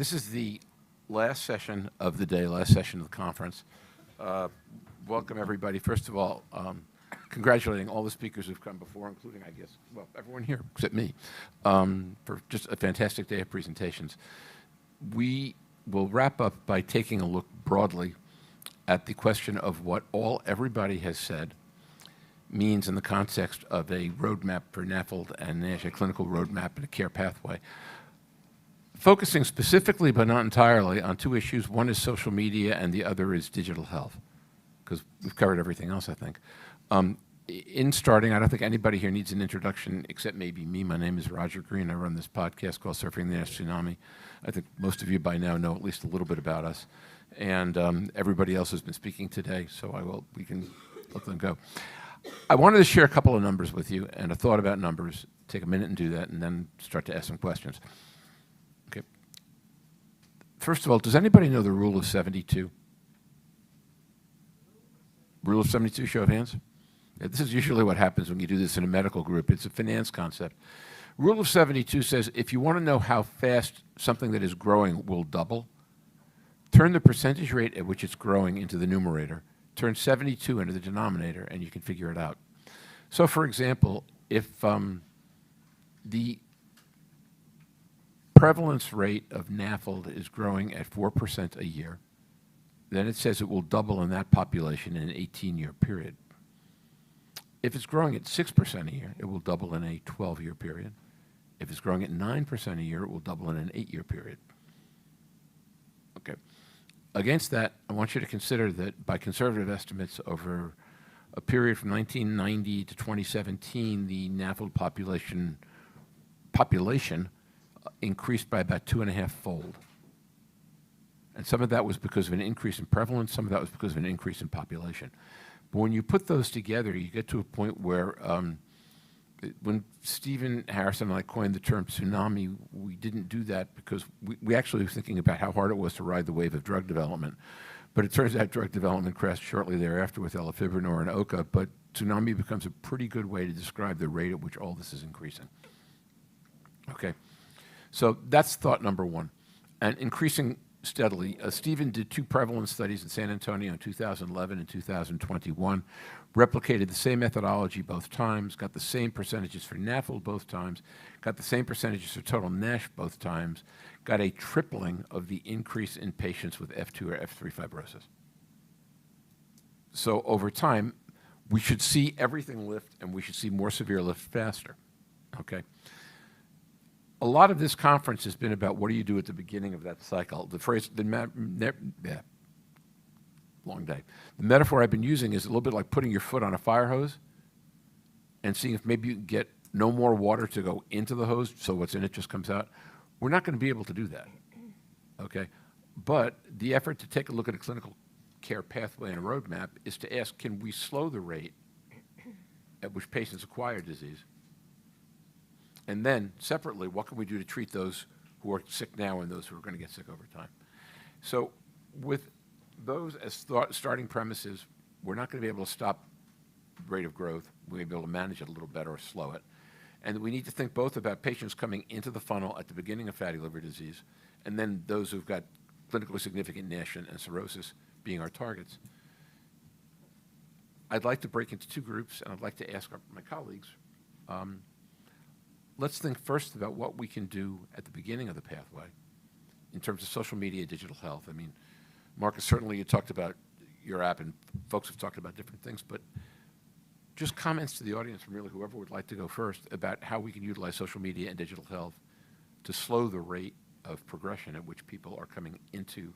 This is the last session of the day, last session of the conference. Welcome, everybody. First of all, congratulating all the speakers who've come before, including, I guess, well, everyone here except me, for just a fantastic day of presentations. We will wrap up by taking a look broadly at the question of what everybody has said means in the context of a roadmap for NAFLD and NASH, a clinical roadmap and a care pathway. Focusing specifically, but not entirely, on two issues. One is social media and the other is digital health, because we've covered everything else, I think. In starting, I don't think anybody here needs an introduction except maybe me. My name is Roger Green. I run this podcast called Surfing the NASH Tsunami. I think most of you by now know at least a little bit about us. And everybody else has been speaking today, so we can let them go. I wanted to share a couple of numbers with you and a thought about numbers. Take a minute and do that, and then start to ask some questions. Okay. First of all, does anybody know the rule of 72? Rule of 72, show of hands? Yeah, this is usually what happens when you do this in a medical group. It's a finance concept. Rule of 72 says if you want to know how fast something that is growing will double, turn the percentage rate at which it's growing into the numerator, turn 72 into the denominator, and you can figure it out. So, for example, if the prevalence rate of NAFLD is growing at 4% a year, then it says it will double in that population in an 18-year period. If it's growing at 6% a year, it will double in a 12-year period. If it's growing at 9% a year, it will double in an 8-year period. Okay. Against that, I want you to consider that by conservative estimates over a period from 1990 to 2017, the NAFLD population increased by about 2.5-fold. And some of that was because of an increase in prevalence, some of that was because of an increase in population. But when you put those together, you get to a point where when Stephen Harrison and I coined the term tsunami, we didn't do that because we actually were thinking about how hard it was to ride the wave of drug development. But it turns out drug development crashed shortly thereafter with elafibranor and OCA, but tsunami becomes a pretty good way to describe the rate at which all this is increasing. Okay, so that's thought number one. And increasing steadily. Stephen did 2 prevalence studies in San Antonio in 2011 and 2021, replicated the same methodology both times, got the same percentages for NAFLD both times, got the same percentages for total NASH both times, got a tripling of the increase in patients with F2 or F3 fibrosis. So over time, we should see everything lift, and we should see more severe lift faster, okay? A lot of this conference has been about what do you do at the beginning of that cycle. The phrase, long day. The metaphor I've been using is a little bit like putting your foot on a fire hose and seeing if maybe you can get no more water to go into the hose so what's in it just comes out. We're not going to be able to do that, okay? But the effort to take a look at a clinical care pathway and a roadmap is to ask, can we slow the rate at which patients acquire disease? And then, separately, what can we do to treat those who are sick now and those who are going to get sick over time? So with those as starting premises, we're not going to be able to stop the rate of growth. We're going to be able to manage it a little better or slow it. And we need to think both about patients coming into the funnel at the beginning of fatty liver disease and then those who've got clinically significant NASH and cirrhosis being our targets. I'd like to break into 2 groups, and I'd like to ask my colleagues, let's think first about what we can do at the beginning of the pathway in terms of social media, digital health. I mean, Marcus, certainly you talked about your app, and folks have talked about different things, but just comments to the audience from really whoever would like to go first about how we can utilize social media and digital health to slow the rate of progression at which people are coming into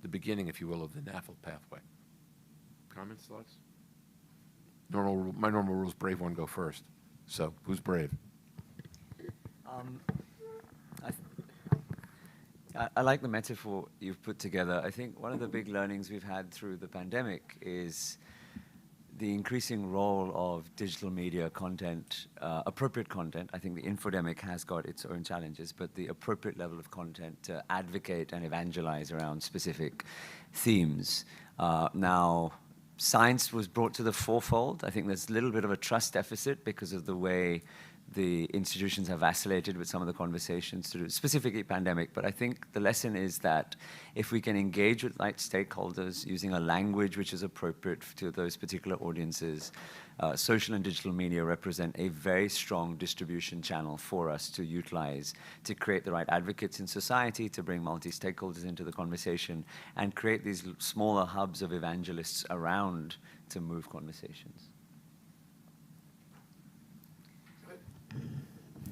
the beginning, if you will, of the NAFLD pathway. Comments, thoughts? My normal rule is brave one go first. So who's brave? I like the metaphor you've put together. I think one of the big learnings we've had through the pandemic is the increasing role of digital media content, appropriate content. I think the infodemic has got its own challenges, but the appropriate level of content to advocate and evangelize around specific themes. Now, science was brought to the forefold. I think there's a little bit of a trust deficit because of the way the institutions have vacillated with some of the conversations to do, specifically pandemic. But I think the lesson is that if we can engage with like stakeholders using a language which is appropriate to those particular audiences, social and digital media represent a very strong distribution channel for us to utilize to create the right advocates in society, to bring multi-stakeholders into the conversation, and create these smaller hubs of evangelists around to move conversations.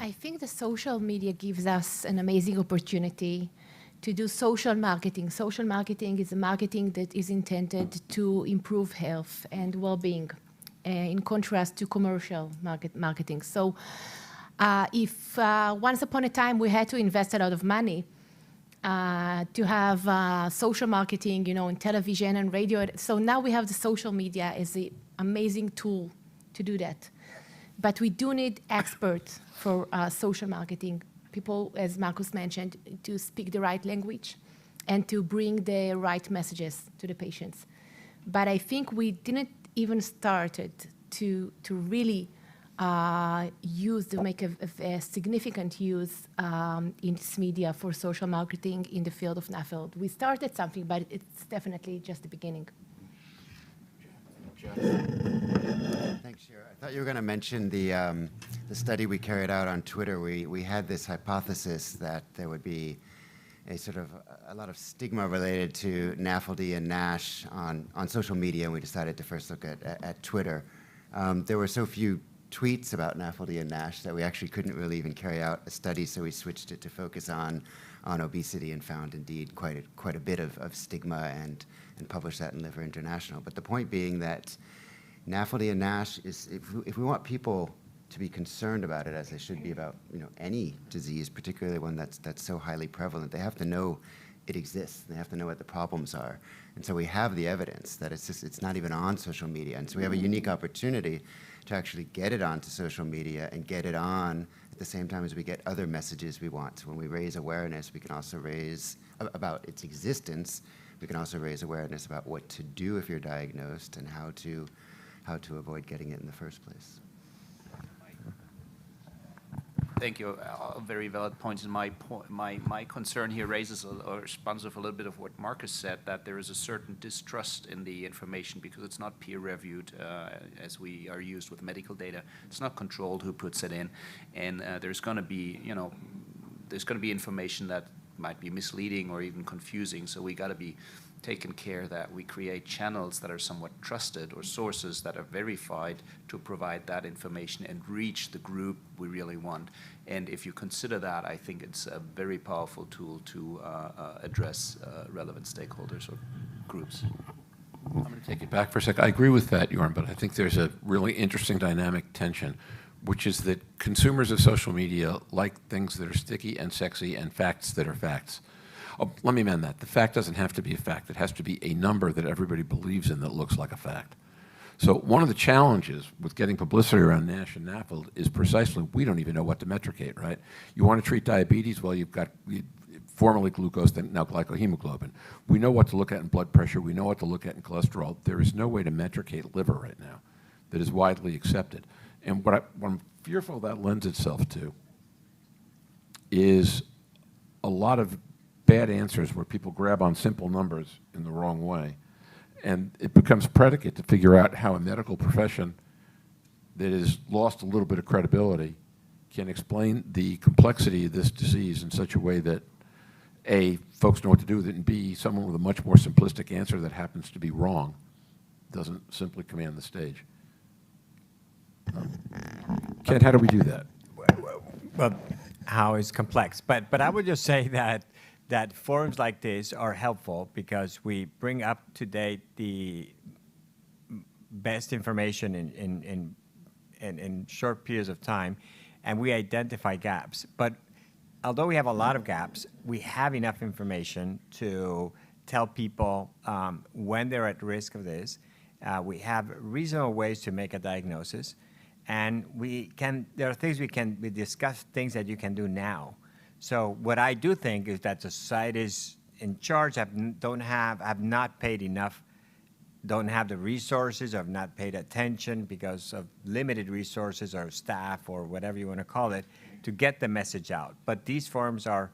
I think the social media gives us an amazing opportunity to do social marketing. Social marketing is a marketing that is intended to improve health and well-being, in contrast to commercial marketing. So if once upon a time we had to invest a lot of money to have social marketing, you know, in television and radio, so now we have the social media as an amazing tool to do that. But we do need experts for social marketing, people, as Marcus mentioned, to speak the right language and to bring the right messages to the patients. But I think we didn't even started to really make a significant use in this media for social marketing in the field of NAFLD. We started something, but it's definitely just the beginning. Thanks, Shira. I thought you were going to mention the study we carried out on Twitter. We had this hypothesis that there would be a lot of stigma related to NAFLD and NASH on social media, and we decided to first look at Twitter. There were so few tweets about NAFLD and NASH that we actually couldn't really even carry out a study, so we switched it to focus on obesity and found indeed quite a bit of stigma and published that in Liver International. But the point being that NAFLD and NASH is, if we want people to be concerned about it, as they should be about any disease, particularly one that's so highly prevalent, they have to know it exists. They have to know what the problems are. And so we have the evidence that it's not even on social media. And so we have a unique opportunity to actually get it onto social media and get it on at the same time as we get other messages we want. So when we raise awareness, we can also raise about its existence. We can also raise awareness about what to do if you're diagnosed and how to avoid getting it in the first place. Thank you. Very valid points. And my concern here raises or responds with a little bit of what Marcus said, that there is a certain distrust in the information because it's not peer-reviewed as we are used with medical data. It's not controlled who puts it in, and there's going to be information that might be misleading or even confusing. So we got to be taken care that we create channels that are somewhat trusted or sources that are verified to provide that information and reach the group we really want. And if you consider that, I think it's a very powerful tool to address relevant stakeholders or groups. I'm going to take it back for a second. I agree with that, Jorn, but I think there's a really interesting dynamic tension, which is that consumers of social media like things that are sticky and sexy and facts that are facts. Oh, let me amend that. The fact doesn't have to be a fact. It has to be a number that everybody believes in that looks like a fact. So one of the challenges with getting publicity around NASH and NAFLD is precisely we don't even know what to metricate, right? You want to treat diabetes? Well, you've got formerly glucose, then now glycohemoglobin. We know what to look at in blood pressure. We know what to look at in cholesterol. There is no way to metricate liver right now that is widely accepted. And what I'm fearful that lends itself to is a lot of bad answers where people grab on simple numbers in the wrong way. And it becomes predicate to figure out how a medical profession that has lost a little bit of credibility can explain the complexity of this disease in such a way that, A, folks know what to do with it, and B, someone with a much more simplistic answer that happens to be wrong doesn't simply command the stage. Ken, how do we do that? Well, how is complex. But I would just say that forums like this are helpful because we bring up to date the best information in short periods of time, and we identify gaps. But although we have a lot of gaps, we have enough information to tell people when they're at risk of this. We have reasonable ways to make a diagnosis, and there are things we discuss things that you can do now. So what I do think is that the societies in charge have not paid enough don't have the resources or have not paid attention because of limited resources or staff or whatever you want to call it to get the message out. But these forums are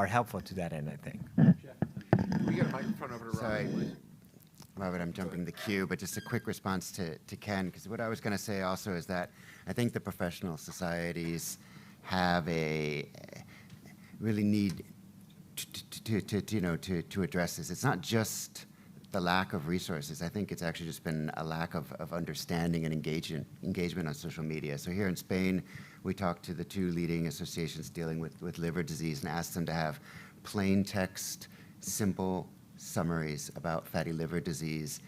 helpful to that end, I think. Can we get a microphone over to Robert, Sorry, please? Robert, I'm jumping the queue, but just a quick response to Ken, because what I was going to say also is that I think the professional societies have really need to address this. It's not just the lack of resources. I think it's actually just been a lack of understanding and engagement on social media. So here in Spain, we talked to the two leading associations dealing with liver disease and asked them to have plain text, simple summaries about fatty liver disease,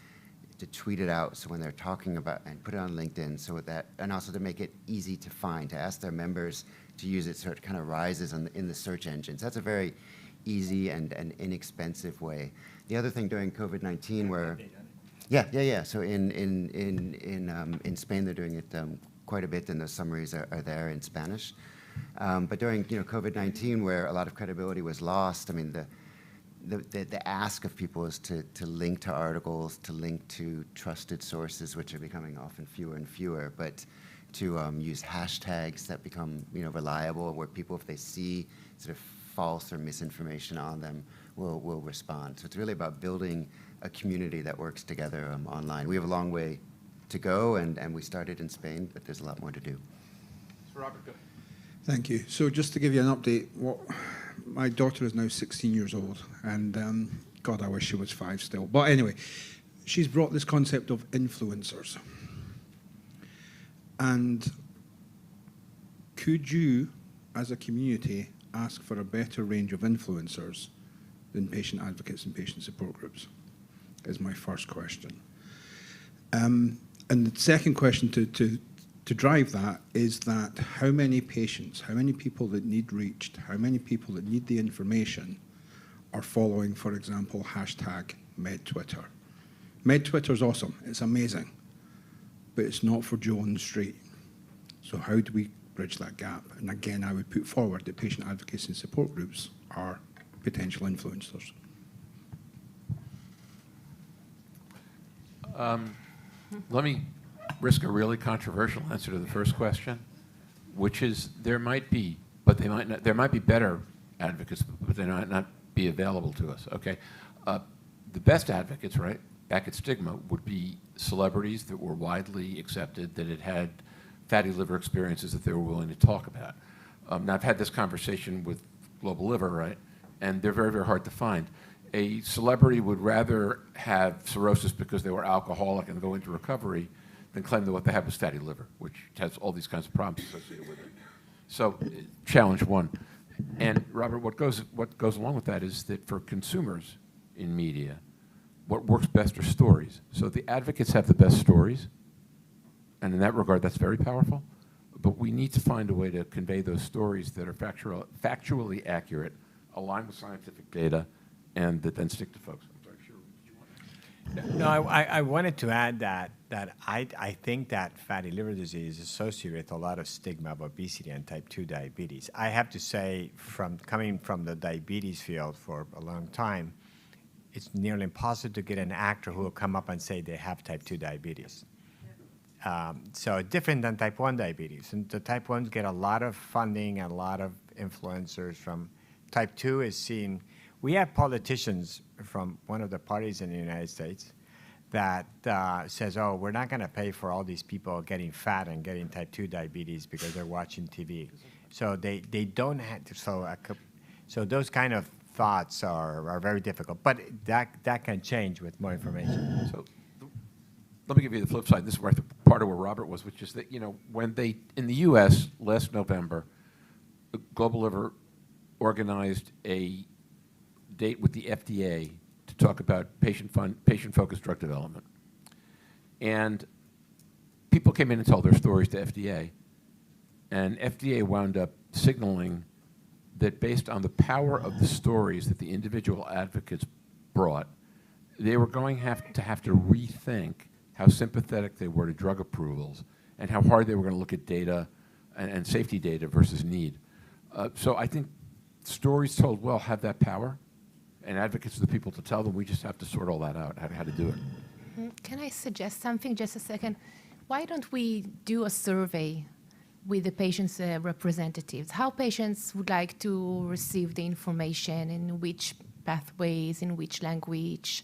to tweet it out so when they're talking about, and put it on LinkedIn so that, and also to make it easy to find, to ask their members to use it so it kind of rises in the search engines. That's a very easy and inexpensive way. The other thing during COVID-19 where, yeah. So in Spain they're doing it quite a bit, and those summaries are there in Spanish. But during COVID-19, where a lot of credibility was lost, I mean the ask of people is to link to articles, to link to trusted sources, which are becoming often fewer and fewer, but to use hashtags that become reliable, where people, if they see sort of false or misinformation on them, will respond. So it's really about building a community that works together online. We have a long way to go, and we started in Spain, but there's a lot more to do. So Robert, go. Thank you. So just to give you an update, my daughter is now 16 years old, and God, I wish she was 5 still. But anyway, she's brought this concept of influencers. And could you, as a community, ask for a better range of influencers than patient advocates and patient support groups? Is my first question. And the second question to drive that is that how many patients, how many people that need reached, how many people that need the information are following, for example, hashtag MedTwitter. MedTwitter is awesome, it's amazing, but it's not for Joe on the street. So how do we bridge that gap? And again, I would put forward that patient advocacy and support groups are potential influencers. Let me risk a really controversial answer to the first question, which is there might be, but they might not. There might be better advocates, but they might not be available to us. Okay, the best advocates, right, back at Stigma, would be celebrities that were widely accepted, that had fatty liver experiences that they were willing to talk about. Now I've had this conversation with Global Liver, right, and they're very, very hard to find. A celebrity would rather have cirrhosis because they were alcoholic and go into recovery than claim that what they have is fatty liver, which has all these kinds of problems associated with it. So, challenge one. And Robert, what goes along with that is that for consumers in media, what works best are stories. So the advocates have the best stories, and in that regard, that's very powerful. But we need to find a way to convey those stories that are factually accurate, align with scientific data, and that then stick to folks. I'm sorry, Shira, did you want to? No, I wanted to add that I think that fatty liver disease is associated with a lot of stigma of obesity and type 2 diabetes. I have to say, coming from the diabetes field for a long time, it's nearly impossible to get an actor who will come up and say they have type 2 diabetes. So different than type 1 diabetes. And the type 1s get a lot of funding and a lot of influencers from type 2 is seen. We have politicians from one of the parties in the United States that says, oh, we're not going to pay for all these people getting fat and getting type 2 diabetes because they're watching TV. So they don't have to, so those kind of thoughts are very difficult. But that can change with more information. So let me give you the flip side. This is where part of where Robert was, which is that, when they, in the U.S. last November, Global Liver organized a date with the FDA to talk about patient-focused drug development. And people came in and told their stories to FDA, and FDA wound up signaling that based on the power of the stories that the individual advocates brought, they were going to have to rethink how sympathetic they were to drug approvals and how hard they were going to look at data and safety data versus need. So I think stories told well have that power, and advocates are the people to tell them. We just have to sort all that out, how to do it. Can I suggest something, just a second? Why don't we do a survey with the patient's representatives? How patients would like to receive the information, in which pathways, in which language?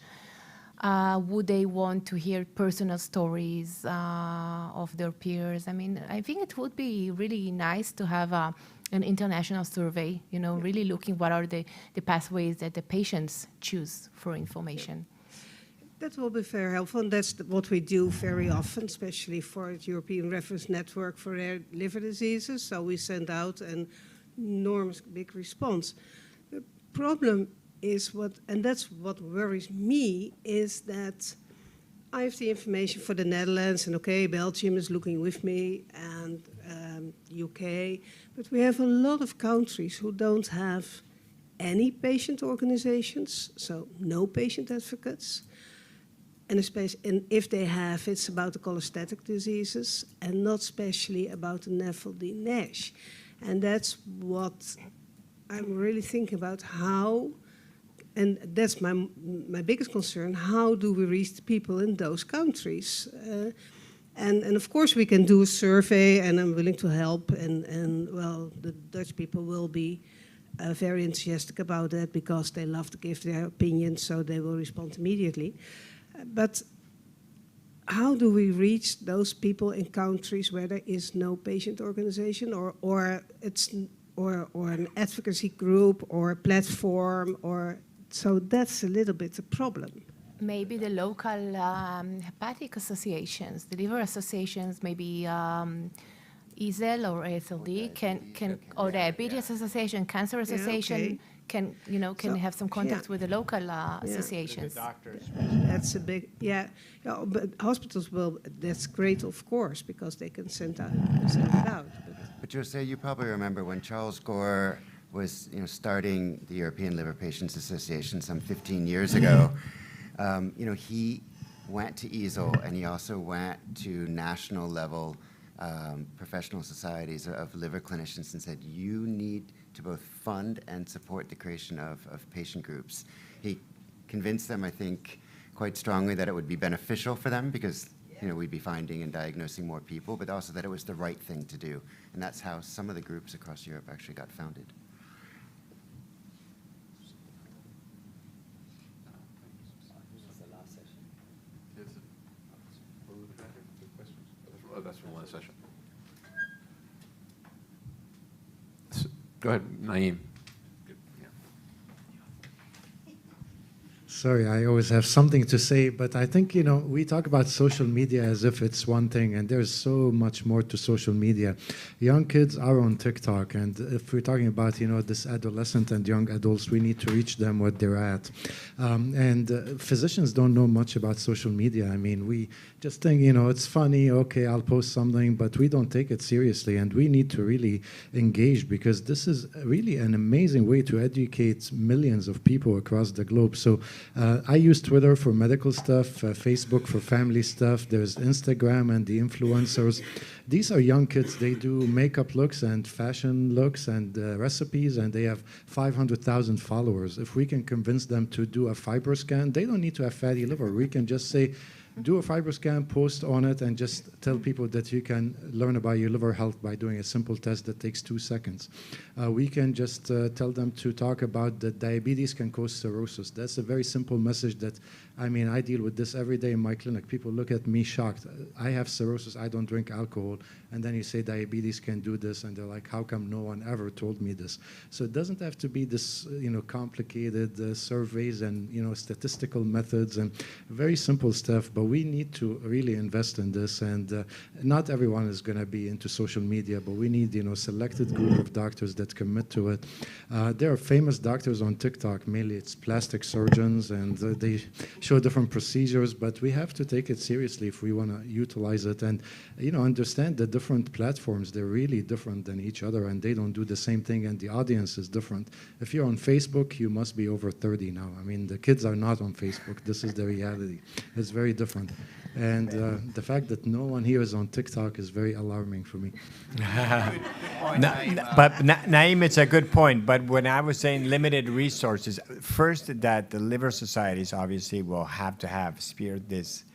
Would they want to hear personal stories of their peers? I mean, I think it would be really nice to have an international survey, you know, really looking what are the pathways that the patients choose for information. That will be very helpful, and that's what we do very often, especially for the European Reference Network for Rare Liver Diseases. So we send out an enormous big response. The problem is and that's what worries me, is that I have the information for the Netherlands, and okay, Belgium is looking with me, and UK, but we have a lot of countries who don't have any patient organizations, so no patient advocates. And if they have, it's about the cholestatic diseases and not especially about the NAFLD NASH. And that's what I'm really thinking about, how, and that's my biggest concern, how do we reach the people in those countries? And of course we can do a survey, and I'm willing to help, and well, the Dutch people will be very enthusiastic about that because they love to give their opinions, so they will respond immediately. But how do we reach those people in countries where there is no patient organization, or an advocacy group or a platform, so that's a little bit a problem. Maybe the local hepatic associations, the liver associations, maybe EASL or ASLD can or Diabetes Association, Cancer Association, can have some contact with the local associations. The doctors. That's a big, but hospitals will, that's great, of course, because they can send it out. But Jose, you probably remember when Charles Gore was starting the European Liver Patients Association some 15 years ago, he went to EASL, and he also went to national level professional societies of liver clinicians and said, you need to both fund and support the creation of patient groups. He convinced them, I think, quite strongly that it would be beneficial for them because we'd be finding and diagnosing more people, but also that it was the right thing to do. And that's how some of the groups across Europe actually got founded. Oh, that's from the last session. Go ahead, Naeem. Sorry, I always have something to say, but I think, we talk about social media as if it's one thing, and there's so much more to social media. Young kids are on TikTok, and if we're talking about, this adolescent and young adults, we need to reach them where they're at. And physicians don't know much about social media. I mean, we just think, it's funny, okay, I'll post something, but we don't take it seriously, and we need to really engage because this is really an amazing way to educate millions of people across the globe. So I use Twitter for medical stuff, Facebook for family stuff. There's Instagram and the influencers. These are young kids. They do makeup looks and fashion looks and recipes, and they have 500,000 followers. If we can convince them to do a fiber scan, they don't need to have fatty liver. We can just say, do a fiber scan, post on it, and just tell people that you can learn about your liver health by doing a simple test that takes 2 seconds. We can just tell them to talk about that diabetes can cause cirrhosis. That's a very simple message that, I deal with this every day in my clinic. People look at me shocked. I have cirrhosis, I don't drink alcohol. And then you say diabetes can do this, and they're like, how come no one ever told me this? So it doesn't have to be this, complicated surveys and, statistical methods and very simple stuff, but we need to really invest in this. And not everyone is going to be into social media, but we need, selected group of doctors that commit to it. There are famous doctors on TikTok, mainly it's plastic surgeons, and they show different procedures, but we have to take it seriously if we want to utilize it and, understand the different platforms. They're really different than each other, and they don't do the same thing, and the audience is different. If you're on Facebook, you must be over 30 now. The kids are not on Facebook. This is the reality. It's very different. And the fact that no one here is on TikTok is very alarming for me. But Naeem, it's a good point. But when I was saying limited resources, first that the liver societies obviously will have to have speared this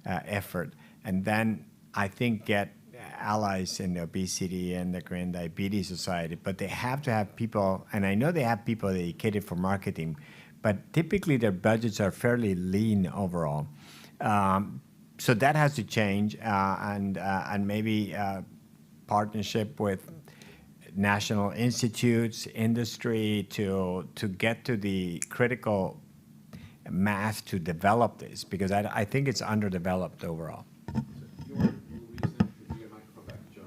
effort. And then I think get allies in the obesity and the Grand Diabetes Society, but they have to have people, and I know they have people dedicated for marketing, but typically their budgets are fairly lean overall. So that has to change, and maybe partnership with national institutes, industry to get to the critical mass to develop this, because I think it's underdeveloped overall.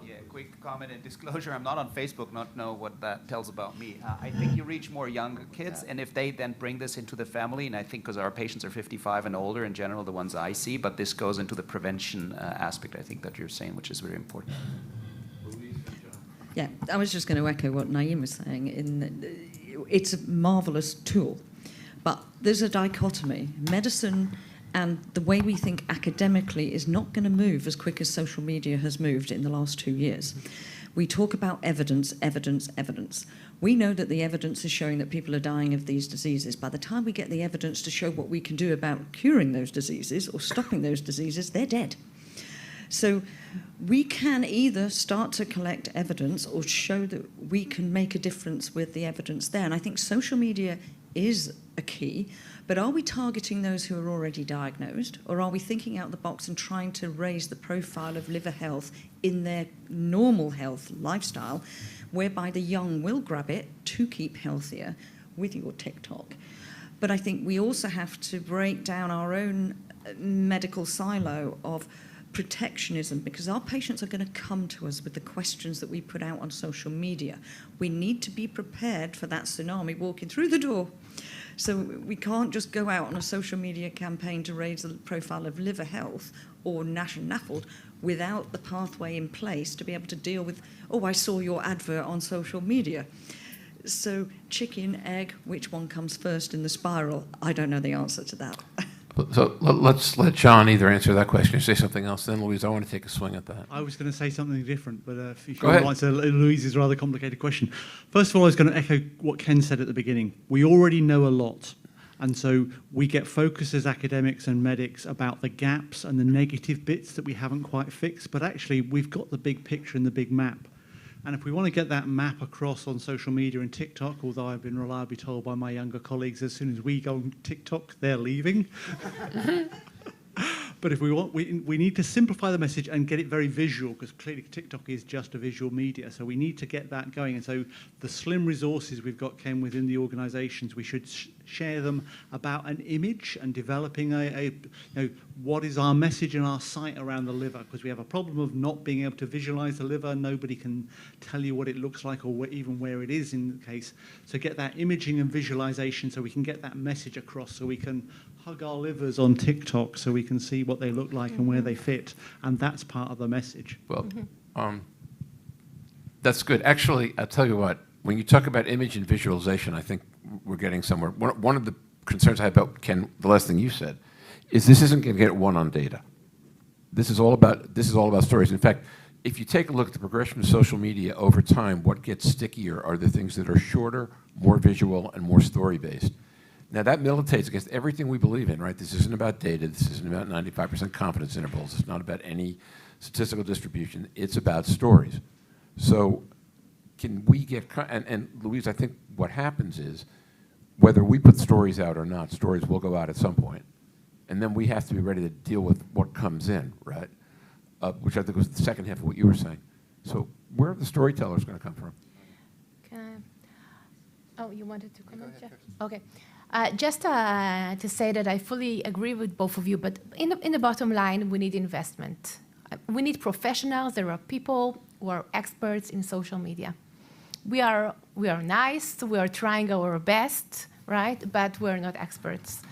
Yeah, quick comment and disclosure. I'm not on Facebook, not know what that tells about me. I think you reach more younger kids, and if they then bring this into the family, and I think because our patients are 55 and older in general, the ones I see, but this goes into the prevention aspect, I think, that you're saying, which is very important. Yeah, I was just going to echo what Naeem was saying. It's a marvelous tool, but there's a dichotomy. Medicine and the way we think academically is not going to move as quick as social media has moved in the last 2 years. We talk about evidence, evidence, evidence. We know that the evidence is showing that people are dying of these diseases. By the time we get the evidence to show what we can do about curing those diseases or stopping those diseases, they're dead. So we can either start to collect evidence or show that we can make a difference with the evidence there. And I think social media is a key, but are we targeting those who are already diagnosed, or are we thinking out the box and trying to raise the profile of liver health in their normal health lifestyle, whereby the young will grab it to keep healthier with your TikTok? But I think we also have to break down our own medical silo of protectionism, because our patients are going to come to us with the questions that we put out on social media. We need to be prepared for that tsunami walking through the door. So we can't just go out on a social media campaign to raise the profile of liver health or NASH and NAFLD without the pathway in place to be able to deal with, oh, I saw your advert on social media. So chicken, egg, which one comes first in the spiral? I don't know the answer to that. So let's let John either answer that question or say something else. Then, Louise, I want to take a swing at that. I was going to say something different, but if you Go ahead. want to answer Louise's rather complicated question. First of all, I was going to echo what Ken said at the beginning. We already know a lot. And so we get focused as academics and medics about the gaps and the negative bits that we haven't quite fixed. But actually, we've got the big picture and the big map. And if we want to get that map across on social media and TikTok, although I've been reliably told by my younger colleagues, as soon as we go on TikTok, they're leaving. But if we want, we need to simplify the message and get it very visual, because clearly TikTok is just a visual media. So we need to get that going. And so the slim resources we've got, Ken, within the organizations, we should share them about an image and developing what is our message and our site around the liver, because we have a problem of not being able to visualize the liver. Nobody can tell you what it looks like or even where it is in the case. So get that imaging and visualization so we can get that message across, so we can hug our livers on TikTok so we can see what they look like and where they fit. And that's part of the message. Well, that's good. Actually, I'll tell you what, when you talk about image and visualization, I think we're getting somewhere. One of the concerns I have about, Ken, the last thing you said, is this isn't going to get one on data. This is all about stories. In fact, if you take a look at the progression of social media over time, what gets stickier are the things that are shorter, more visual, and more story-based. Now, that militates against everything we believe in, right? This isn't about data. This isn't about 95% confidence intervals. It's not about any statistical distribution. It's about stories. So can we get, and Louise, I think what happens is, whether we put stories out or not, stories will go out at some point. And then we have to be ready to deal with what comes in, right? Which I think was the second half of what you were saying. So where are the storytellers going to come from? Oh, you wanted to comment, Jeff? Okay. Just to say that I fully agree with both of you, but in the bottom line, we need investment. We need professionals. There are people who are experts in social media. We are nice. We are trying our best, right? But we're not experts.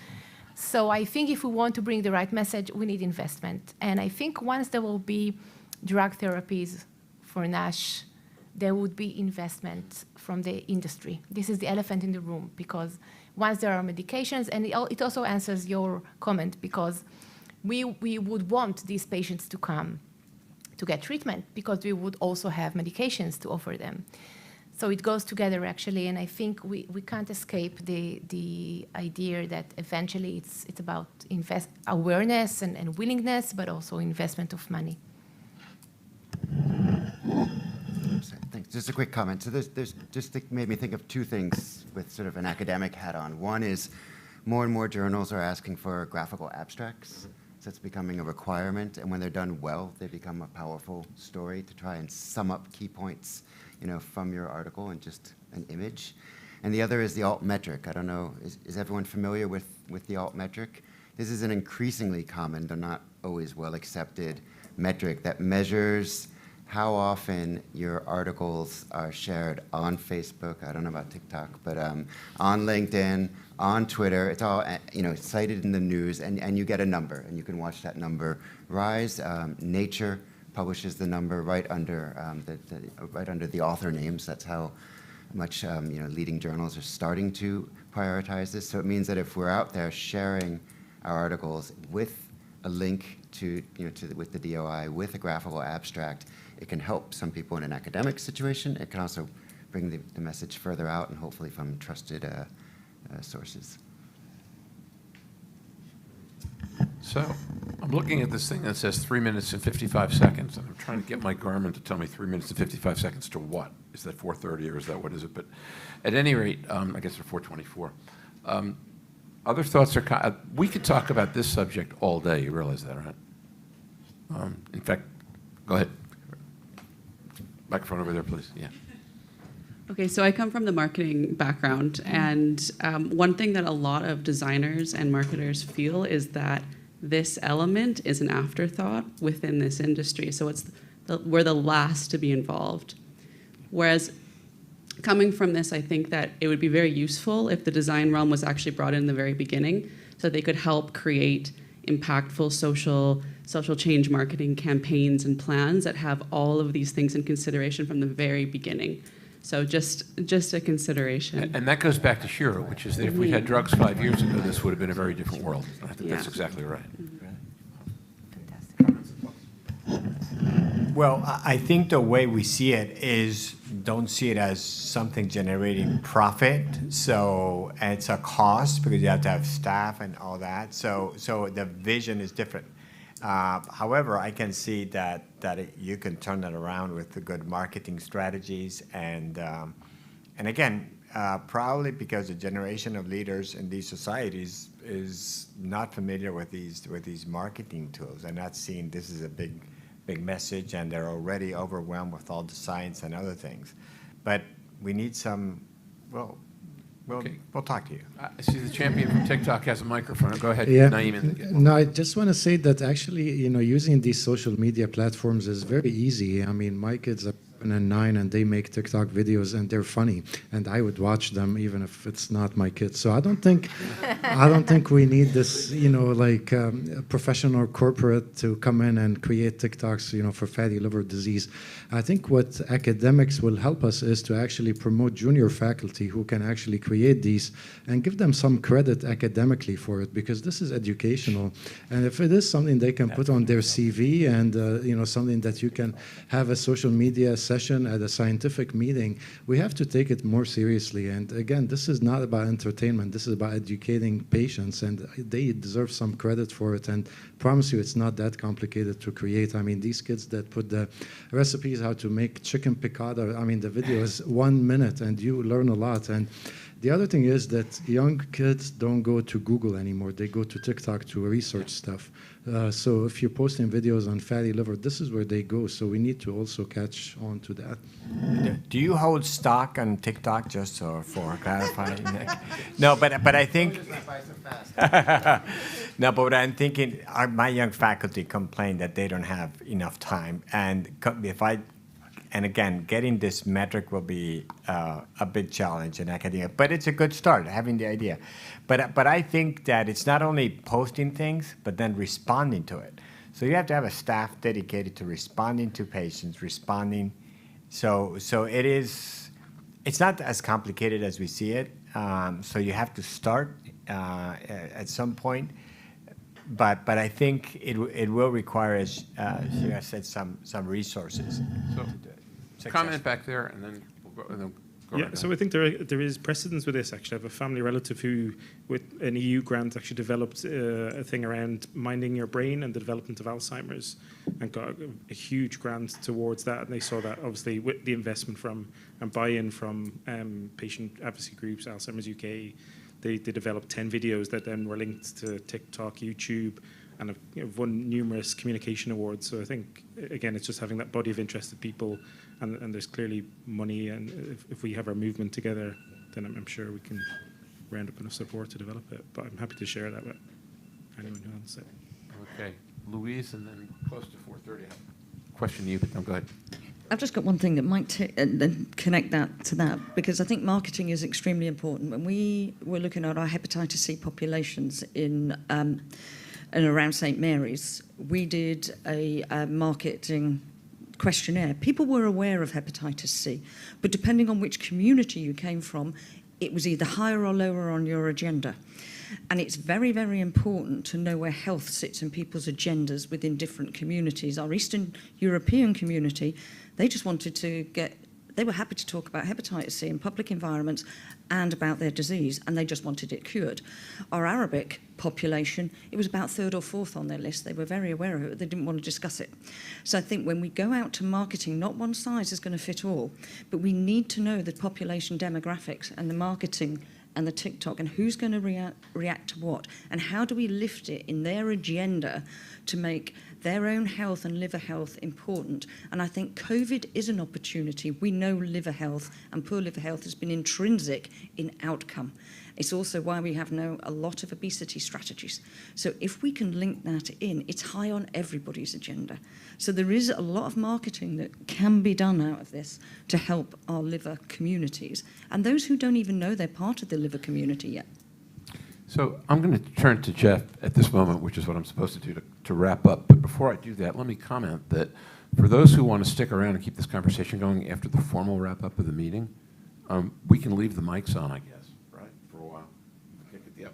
So I think if we want to bring the right message, we need investment. And I think once there will be drug therapies for NASH, there would be investment from the industry. This is the elephant in the room, because once there are medications, and it also answers your comment, because we would want these patients to come to get treatment, because we would also have medications to offer them. So it goes together, actually, and I think we can't escape the idea that eventually it's about awareness and willingness, but also investment of money. Thanks. Just a quick comment. So there's just made me think of two things with sort of an academic hat on. One is more and more journals are asking for graphical abstracts. So it's becoming a requirement, and when they're done well, they become a powerful story to try and sum up key points, from your article and just an image. And the other is the alt metric. I don't know, is everyone familiar with the alt metric? This is an increasingly common, though not always well accepted, metric that measures how often your articles are shared on Facebook. I don't know about TikTok, but on LinkedIn, on Twitter. It's all cited in the news, and you get a number, and you can watch that number rise. Nature publishes the number right under the author names. That's how much leading journals are starting to prioritize this. So it means that if we're out there sharing our articles with a link with the DOI, with a graphical abstract, it can help some people in an academic situation. It can also bring the message further out, and hopefully from trusted sources. So I'm looking at this thing that says 3 minutes and 55 seconds, and I'm trying to get my Garmin to tell me 3 minutes and 55 seconds to what? Is that 4:30 or is that what is it? But at any rate, I guess they're 4:24. Other thoughts are, we could talk about this subject all day. You realize that, right? In fact, go ahead. Microphone over there, please. Yeah. Okay, so I come from the marketing background, and one thing that a lot of designers and marketers feel is that this element is an afterthought within this industry. So we're the last to be involved. Whereas coming from this, I think that it would be very useful if the design realm was actually brought in the very beginning, so they could help create impactful social change marketing campaigns and plans that have all of these things in consideration from the very beginning. So just a consideration. And that goes back to Shira, which is that if we had drugs 5 years ago, this would have been a very different world. And I think that's exactly right. Well, I think the way we see it is don't see it as something generating profit. So it's a cost because you have to have staff and all that. So the vision is different. However, I can see that you can turn that around with the good marketing strategies, and again, probably because the generation of leaders in these societies is not familiar with these marketing tools and not seeing this is a big message, and they're already overwhelmed with all the science and other things. But we need some. We'll talk to you. I see the champion from TikTok has a microphone. Go ahead, Yeah. Naeem. No, I just want to say that actually, using these social media platforms is very easy. I mean, my kids are 7 and 9, and they make TikTok videos, and they're funny, and I would watch them even if it's not my kids. So I don't think we need this, a professional corporate to come in and create TikToks, for fatty liver disease. I think what academics will help us is to actually promote junior faculty who can actually create these and give them some credit academically for it, because this is educational. And if it is something they can put on their CV and, something that you can have a social media session at a scientific meeting, we have to take it more seriously. And again, this is not about entertainment. This is about educating patients, and they deserve some credit for it. And promise you, it's not that complicated to create. I mean, these kids that put the recipes how to make chicken piccata, I mean, the video is 1 minute, and you learn a lot. And the other thing is that young kids don't go to Google anymore. They go to TikTok to research stuff. So if you're posting videos on fatty liver, this is where they go. So we need to also catch on to that. Do you hold stock on TikTok, just for clarifying? No, but I think... No, but what I'm thinking, my young faculty complain that they don't have enough time. And and again, getting this metric will be a big challenge in academia. But it's a good start, having the idea. But I think that it's not only posting things, but then responding to it. So you have to have a staff dedicated to responding to patients, responding. So it's not as complicated as we see it. So you have to start at some point. But I think it will require, as Shira said, some resources. So, comment back there, and then we'll go, Go Yeah, right so ahead. I think there is precedence with this, actually. I have a family relative who, with an EU grant, actually developed a thing around minding your brain and the development of Alzheimer's, and got a huge grant towards that. And they saw that, obviously, with the investment from and buy-in from patient advocacy groups, Alzheimer's UK, they developed 10 videos that then were linked to TikTok, YouTube, and have won numerous communication awards. So I think, again, it's just having that body of interested people, and there's clearly money, and if we have our movement together, then I'm sure we can round up enough support to develop it. But I'm happy to share that with anyone who wants it. Okay, Louise, and then close to 4:30. I have a question to you, but go ahead. I've just got one thing that might connect that to that, because I think marketing is extremely important. When we were looking at our hepatitis C populations in and around St Mary's, we did a marketing questionnaire. People were aware of hepatitis C, but depending on which community you came from, it was either higher or lower on your agenda. And it's very, very important to know where health sits in people's agendas within different communities. Our Eastern European community, they just wanted to they were happy to talk about hepatitis C in public environments and about their disease, and they just wanted it cured. Our Arabic population, it was about third or fourth on their list. They were very aware of it, they didn't want to discuss it. So I think when we go out to marketing, not one size is going to fit all, but we need to know the population demographics and the marketing and the TikTok, and who's going to react to what, and how do we lift it in their agenda to make their own health and liver health important. And I think COVID is an opportunity. We know liver health and poor liver health has been intrinsic in outcome. It's also why we have now a lot of obesity strategies. So if we can link that in, it's high on everybody's agenda. So there is a lot of marketing that can be done out of this to help our liver communities, and those who don't even know they're part of the liver community yet. So I'm going to turn to Jeff at this moment, which is what I'm supposed to do to wrap up. But before I do that, let me comment that for those who want to stick around and keep this conversation going after the formal wrap-up of the meeting, we can leave the mics on, I guess, right, for a while.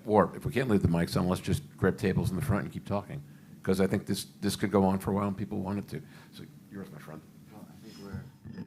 Or if we can't leave the mics on, let's just grab tables in the front and keep talking. Because I think this could go on for a while and people want it to. So yours, my friend. Well, I think we're